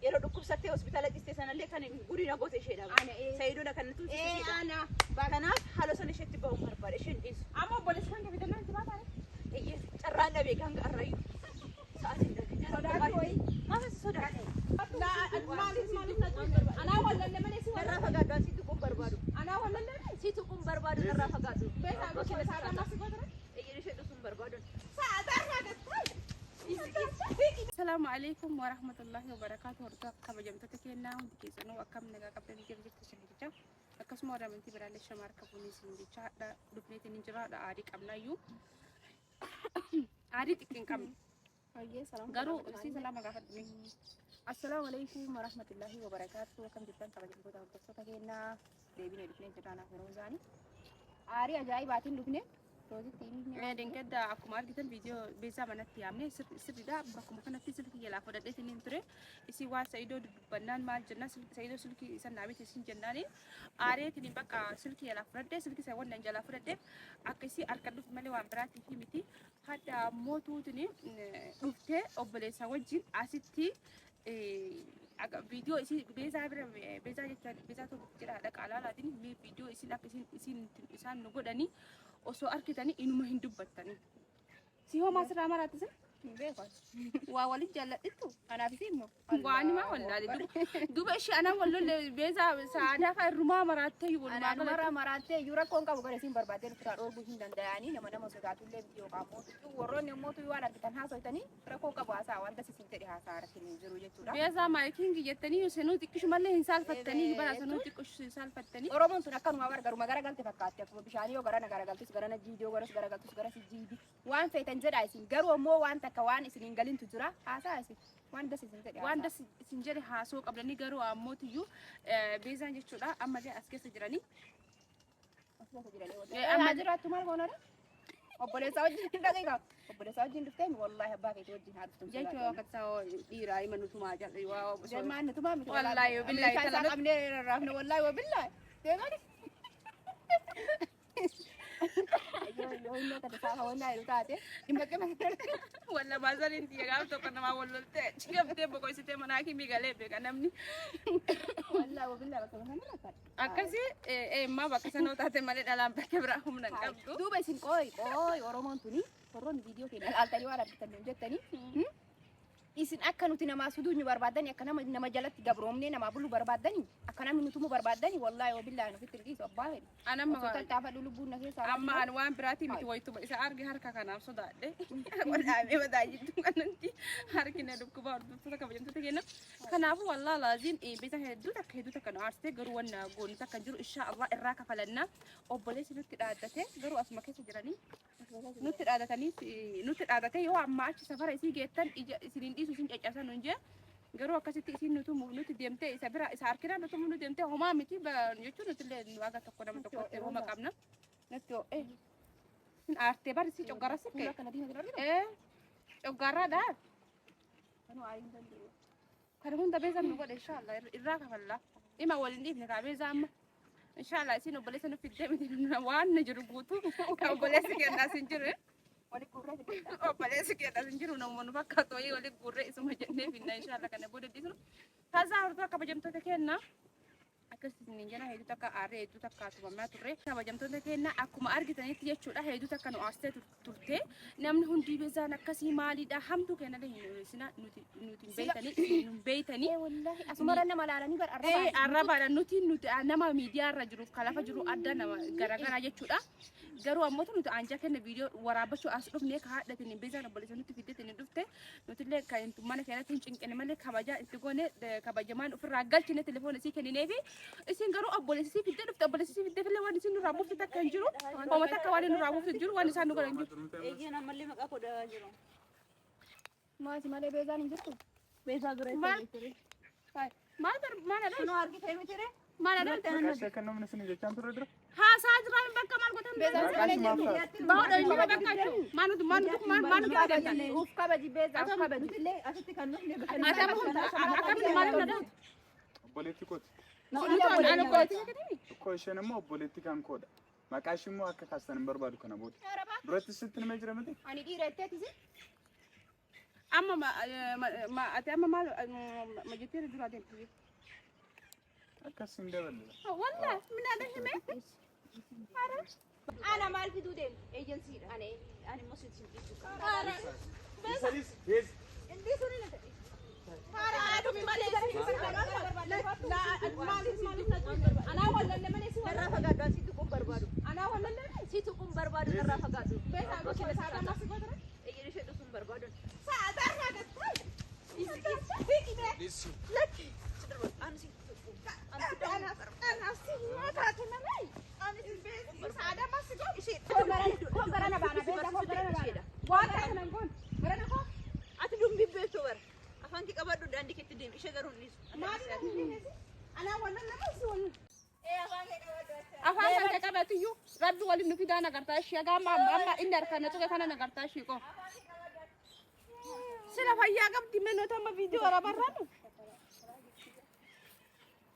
Yeroo dhukkubsattee hospitaala geessee sanallee kan gudina gootee isheedha. Sayidoodha kan nuti isheedha. Kanaaf haala sana isheetti ba'uun barbaada. Isheen dhiisu. Amma obboleessi kan gabiidhaan itti baataane. Carraan dhabee kan garraayu. Sa'aatiin dhabee. Sodaatu wayii. Maafis sodaatu. Anaa wallallee malee si narraa fagaadhu an si tuquun barbaadu. Anaa wallallee si tuquun barbaadu narraa fagaadhu. Beekaa gosa saadhaa si gootara. Ishee dhusuun barbaadu. السلام عليكم ورحمة الله وبركاته. ورجع كبجمتك كنا ودكيسنا وكم نجا قبل نجيب تشجيع أكسم ورا من تبرع للشمار كبوني سنديشة دا دبلت نجرا دا عارك أبنا يو عارك تكين كم قالوا سلام عليكم. السلام عليكم ورحمة الله وبركاته. وكم جبتان كبجمتك ودكيسنا كنا دبلت نجرا جرانا فروزاني عاري أجاي باتين دبنة دين كده أكو ماركة الفيديو بيزا منات يامني سر ده بكم كنا في سلك يلا فدت ننتظر إسي وا سيدو بنان مال جنة سيدو سلك إنسان نبي تسين جناني آري تني بقى سلك يلا فدت سلك سوون نجلا فدت أكسي أركض في ملء وامبراتي في متي هذا موتو تني رفته أبلي سوجين أسيتي فيديو إسي بيزا بيزا تو كده هذا كلا لكن مي فيديو إسي لا إسي إنسان نقولني وسو أركتني إنه ما هندوب بتني سيهو ما سر أمارات سن ووالد جل إتو أنا بسيمه وأنا ما ولا دوب إيش أنا ولا بيزا سعادة فالرما مراتة يقول ما مرة مراتة يورا كون كابو كرسيم بربادين كتار أول بوشين دنداني نما نما سوداتو اللي بيجوا كامو ورون يومو تو يوانا كتنها سويتني ركون كابو أسا وانت سيسنتري هاسارة كني زروجة تورا بيزا ما يكين جتني وسنو تكش ماله إنسان فتني برا سنو تكش إنسان فتني أرومون تناكر ما ورا ما غرا قلت فكاتي أكو بيشاني وغرا نغرا قلت غرا نجيدي وغرا غرا قلت غرا سجيدي وان في تنزل عايزين غرو مو وان تكوان إسنين قالين تجرا أساسي وان دس سنجري هاسوق قبل نيجرو أموت يو بيزان جتشولا أما جا أسكت سجراني أما جرا تمال هونا أبولي ساوجين دقيقة أبولي ساوجين دفتين والله باقي توجين هذا تمشي جاي وقت ساو إيراي منو تما جل جل ما أنت تما والله وبالله كلام أمني رافنا والله وبالله تمام ولا ما زال انت يا جاب تو كنا ما وللت شيء بده بقول ستة مناكي ميغالي بكنامني والله وبالله بكون أكاسي ما بكسنو تاتي مالي دلام بكبرهم نكابدو دو بس كوي أورومون توني فرون فيديو كده التالي ولا بتنجد تاني isin akka nuti nama suduunyu barbaadani akka nama jalatti gabroomne nama bulu barbaadani akka namni nutumu barbaadani wallahi wabillahi nuti tirqisu abbaa anamma tattafa lubbuun na keessa amma an waan biraati miti waytuma isa argi harka kanaaf sodaadhe wadaame wadaajiddu kananti harkina dhukkuba hordoftoota kabajamtoota kenna kanaafu wallahi laazim bisa hedduu takka nu aarsite garuu wanna goonu takka jiru insha Allah irraa kafalanna obboleessi nutti dhaaddate garuu asuma keessa jiranii nutti dhaadatanii yoo amma achi safara isii geettan isiniin dhiisu isin caccasan nunje garuu akkasitti isin nuti deemtee isa bira isa harkina nuti deemtee homaa miti jechuun nuti illee nu aga tokko nama tokkotti homa qabna nuti isin aartee bari si coggarra sikke coggarraadha kan hunda beezan nu godhe inshallah irraa kafalla ima waliin dhiifne kaa beeza amma inshallah isin obboleessa nu fiddee miti waan na jiru guutu kan obboleessi kennaa sin jiru obboleessi kennaa sin jiru namoonni fakkaatu wayii waliin gurree isuma jennee finna inshallah kana booda dhiisnu taasisaa hortuu akka kabajamtoota kennaa akkasiin jana hedduu takka aarree hedduu takka tubamaa turre kabajamtoota kennaa akkuma argitanitti jechuudha hedduu takka nu aarsitee turte namni hundi beezaan akkasii maaliidha hamtuu kennallee hin sina nuti beeytanii wallahi asumara nama laalanii bar arrabaadha nuti nama miidiyaarra jiru kalafa jiru adda nama garagaraa jechuudha garuu ammoo nuti anja kenna viidiyoo waraabachuu as dhufnee ka haadhatiin beezaan obboleessa nuti fiddeetiin dhufte nuti illee kan mana keenyatti hin cinqine malee kabajaa itti goone kabajamaan ofirraa galchine telefoona isii kennineefi isin garuu obboleessi fiddee dhufte obboleessi fiddee fillee waan isin nurraa buufte takka hin jiru hooma takka waan nurraa buufte jiru waan isaan nu godhan jiru eeyyeen ammallee maqaa kodaa jiru maasi malee beezaan hin jirtu beezaa dura itti maal nu argitee miti ree maal adda kan namni isin jechaan turre dura haa saajiraan bakka maal gotan beezaan baada inni bakka jiru maanu gaadatan uf kabaji beezaa uf kabaji illee asitti kan nufne akkamitti maal nada obboleetti kooti ana kooti ko isheen immoo obboleetti kan koodha maqaashi immoo akka kaasan hin barbaadu kana booda duratti sitti nama jira miti ani dhiireetteetisi أما ما أتى أما ما جتير درادين فيه أكسين دبل والله من هذا هم أنا ما في دودين إيجنسي أنا مسجد سنتي بس عندي سنة أنا ما أنا ولا اللي من يسوي درا فقادو سيتكم بربادو أنا ولا اللي سيتكم بربادو درا فقادو بس أنا كذا ساعة ما سيقدر يجي شيء تسون بربادو ساعة درا فقادو ليسو أنا سيتكم أنا ما تعرفين ماي أنا سيبي ساعة ما سيقدر شيء كم برنا بعنا بيتا كم برنا بعنا وانا أنا نقول برنا كم أتدوم بيبتو بر أفانك كبار دو عندك تدين إيش أقولون ليسو ما أنا ولا لا بس أفهم أنت كذا تيجو رد والي نفيد أنا قرطاش يا جماعة أما إن أركان تو كذا أنا قرطاش يكو سلا فيا قبل تمنو تام فيديو ورا برانو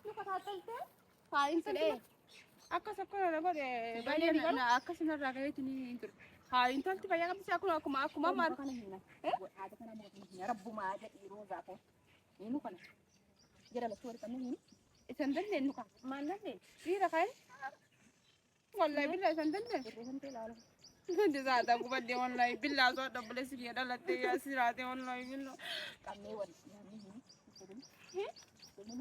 لو كتاتلت فاين سلي أكاس أكون أنا بعد أنا أكاس أنا راجعتني إنتر هاي إنتر تبغى قبل سأكون أكو ما مار هذا كنا مو رب ما هذا يروح زاكو إنه كنا جرا مسؤول كنا هنا سندل إنه كا ما نبي في ركاي والله بالله سندل الرجال تلا كنت زاد أبو بدي والله بالله زود دبل سريع دلت يا سيراتي والله بالله كمي ولا يعني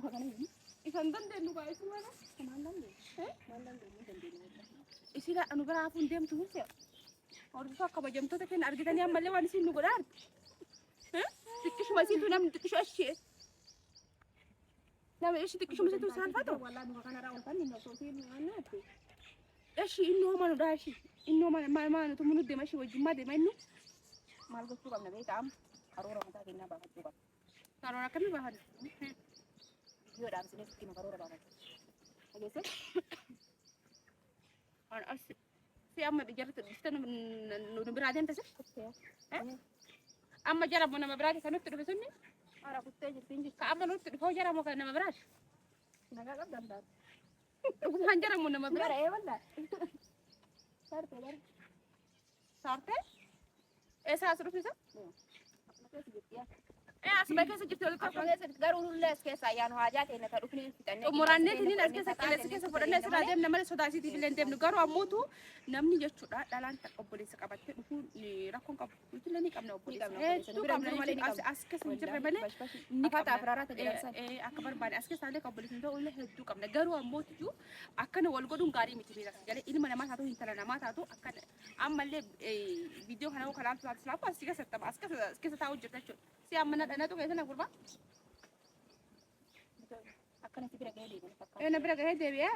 كنا هنا سندل إنه كا اسمه أنا ما نبي ما نبي إسيلا أنا برا أفون ديم تقولي أرجو فاك بجمع تو تكين أرجعني أمالي واني سين نقولار تكش ما سين تنام تكش أشياء نعم إيش تكش ما سين تسان فاتو والله ما كان راون كان إنه صوتي ما ناتي إيش إنه ما نداشي إنه ما نتمنى دمشي وجمع دم إنه ما لقيت شو قبل نبي تعم أروح ما تاكلنا بعد شو قبل كانوا نكمل بهاد يو دام سنة كنا أروح بعد أجلس أنا أس في أما بجرت استنى نبرادين تسه أما جرب من مبراد كانوا تدرسوني أنا كنت أجي تنجي كأما نوت هو جرب مكان مبراد نقال قبل ده وكان جرب من مبراد إيه ولا صار كده صارت إيه سأصرف نسا أنا كنت جبتيها إيه أسمع كيس جبت لك أنا كنت قارون ولا سكيس أيام حاجات إنك تروحين في تاني ومرانة تنين أسكيس أكلس كيس فرنا سلا دم نمر سوداسي تي بلند دم نقارو أموتو نمني جشودا دالان تقبلي سكابات نكون نراكم قبل تلني كم نقبلي إيه تو كم نقبلي أسكيس نجرب ملي نكات أفرارات الجلسة إيه أكبر بان أسكيس عليه قبلي سنتو ولا هدو كم نقارو أموتو جو أكن والقدون قاري متبيرا جالي إني من ما تاتو هنتلا نما تاتو أكن أما اللي فيديو هنا وكلام سلافو أسكيس تبع أسكيس تاو جرتشو si amana dana tu kaisa na kurba أكن تبي رجالي na bira gahe debi ya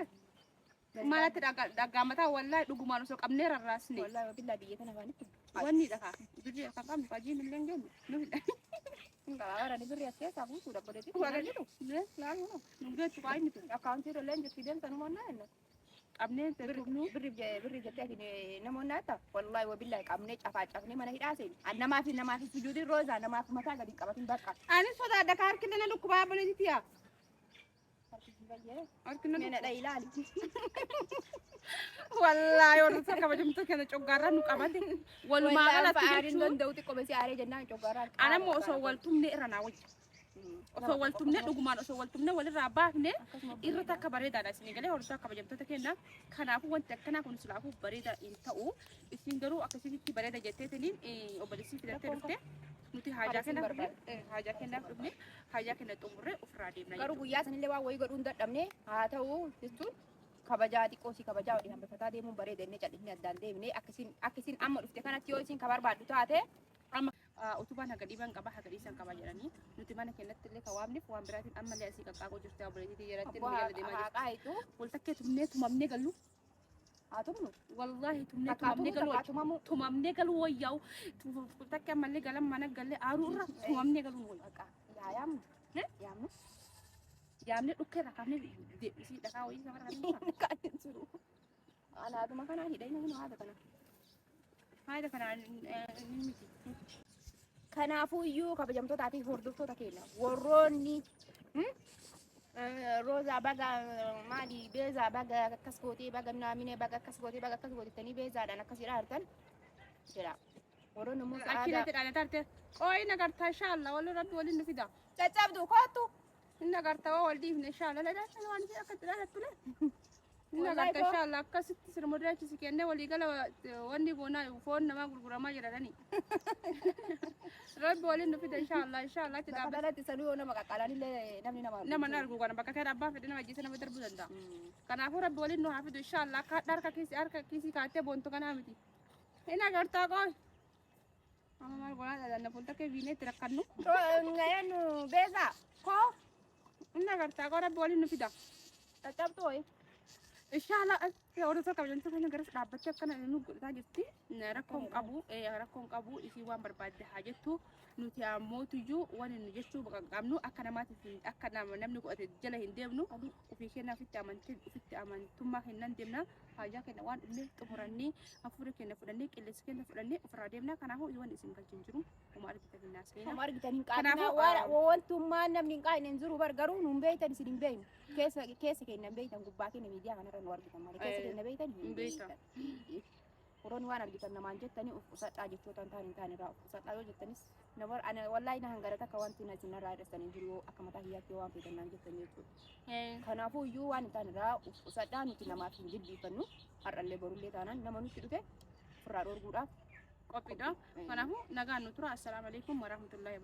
mala ta daga mata wallahi duguma no so kamne rarrasne والله وبالله بيتنا فاني wani daka duri ka kam faji min lengen no إنك أرى نبرة سياسة أبو سودا بدي wala ni ne la no no ge tu kai ni tu أكاونتي رولين جسيدين تنو منا إنه abne te tu بري جتة نمو ناتا والله وبالله كأمنيش أفاجأني ما نهيد أسين أنا ما في سجود الروزة أنا ما في متى قدي كبتين بقى ani so da dakar kinna lu kuba bole tiya arkina من الأيلال wallahi wala sa ka bajum to kana chogarra nu qabate wal ma gala فأرين دون دوتي كوبسي أري جنان جوكاران ana mo so wal tumne rana wajja so wal tumne dugumaan so wal tumne wal rabaafne irra takka bareedaadha isin galee horta akka bajamtoota kenna kanaafuu wanti akkanaa kun silaafuu bareeda hin ta'u isin garuu akkasitti bareeda jetteetiniin obboleessii fidattee dhufte nuti haajaa kennaaf dhufne haajaa kenna xumurree ofirraa deemna garuu guyyaa sanillee waan wayii godhuun dadhabne haa ta'u jechuun kabajaa xiqqoo si kabajaa waliin hambifataa deemuun bareeda inni callisni addaan deemne akkasiin amma dhufte kanatti yoo isin kabarbaaddu taate utubaan haga dhiiban qaba haga dhiisan qaba jedhanii nuti mana keenyatti illee kawaamniif waan biraatiin ammallee asii qaqqaaqoo jirti obboleettii jedhatti nu yaala deemaa jirti qaayitu wal takkee tumamnee gallu haa tumnu wallahi tumamnee galu wayyaa'u takkee ammallee galan mana galle aaruu irra tumamnee galuun wayyaa yaamnu yaamnu yaamne dhukkee rakaafne deebisii dhagaa wayii safarraa kan jiru anaatuma kanaa hidhayna hin haada kanaan ni miti kanaafuu iyyuu kabajamtootaa fi hordoftoota keenya warroonni roozaa baga maali beezaa baga akkas gootee baga naamine baga akkas gootee baga akkas gootettanii beezaadhaan akkas jedhaa jirtan jedha ورون مو أكيد سعادة أنا ترى إن قرطة إن شاء الله ولا ربي ولا نفيدا تتبدو كاتو إن قرطة والدي إن شاء الله لا لا أنا وأنا أكيد لا تقول إن والله قرطة إن كو. شاء الله كست سر مرات سكينة واللي قال واني بونا وفون ما قول ما يراني ربي ولا نفيدا إن شاء الله تدابس بقى تسألوا أنا ما قالني ليه نمني نما nama nargu kana bakka kana abba fedena wajji sana badar budanda kanaafuu rabbi waliin nu hafidu inshallah ka darka kisi arka kisi kaate bontu kana miti ina garta ko ama mar gona da na punta ke vine tirakannu ngayanu beza ko ina garta ko rabbi waliin nu fida تتبدو إيه inshallah ya ora so kabilan to kana garas dabbacha kana nu gudda jirti rakkoon qabu isi waan barbaadde haajettu nuti ammoo tuyyuu waan inni jechuu qabnu akka namaatiif akka namni godhate jala hin deemnu ofii keenyaaf itti amantummaa kennan deemna haajaa kenna waan illee xumurannee hafuura keenya fudhannee qilleensa keenya fudhannee ofirraa deemna kanaafuu waan isin galchin jiru homaa argitan hin naasneena هم أرجعتني قاعدنا وانتم ما نمني قاعد ننزلوا برجرون هم بيتن سيدين بين كيس كنا بيتن قباكين ميديا أنا رن ورجعتنا مالي كيس كنا بيتن بيتن. ورون وانا أرجعتنا ما جتني وفسات أجي شو تاني را وفسات أجي جتني نبر أنا والله إنها هنقرأت كوانتي نازلنا رايد استنجرو أكمل هي كيوان في تنان جتني كنا فو يو وان تاني را وفسات أنا كنا ما في جدي فنو أرى برولي تانا نما نشيدو فرار أورجورا qophiidha kanaafuu nagaan nu tura assalamu alaikum warahmatullahi